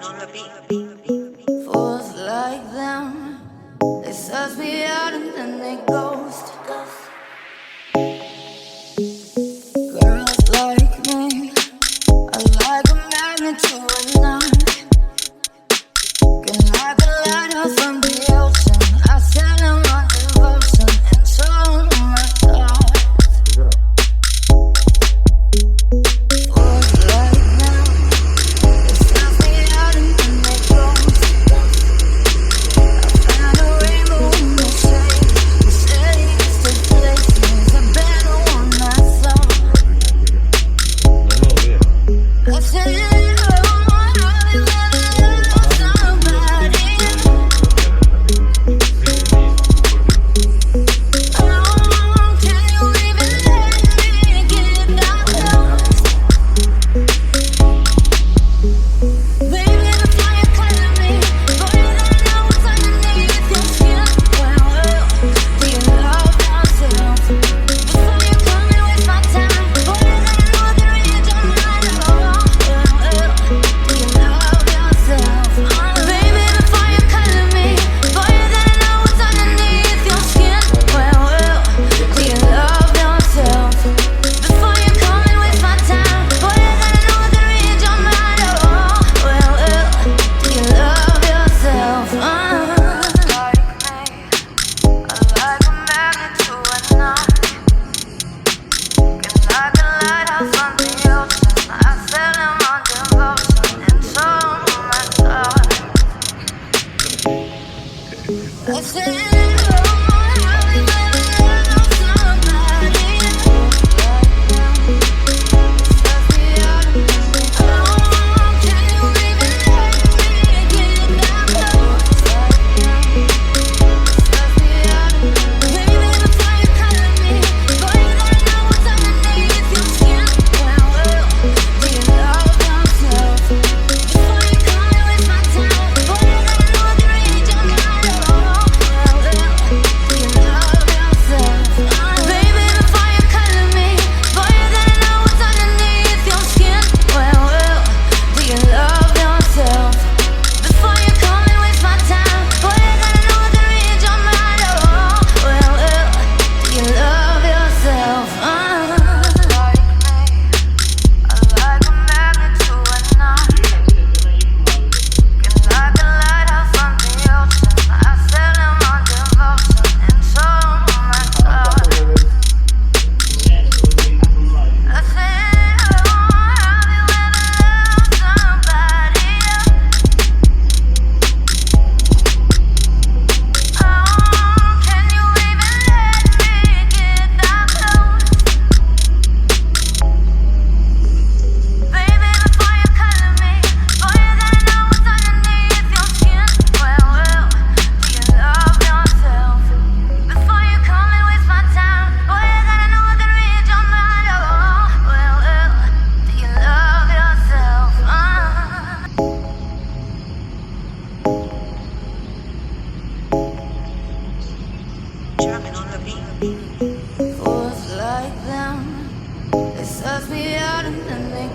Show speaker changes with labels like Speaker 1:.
Speaker 1: on the beat.
Speaker 2: Fools like them, they suss me out and then they ghost. Girls like me are like a magnet to a knot. Can like a lighter from the ocean. I sell them on devotion and so my thoughts. Fools like them, they suss me out and then they ghost. I found a rainbow in the shade. The shades to places a better one I saw. I said, fools like them, they suss me out and then they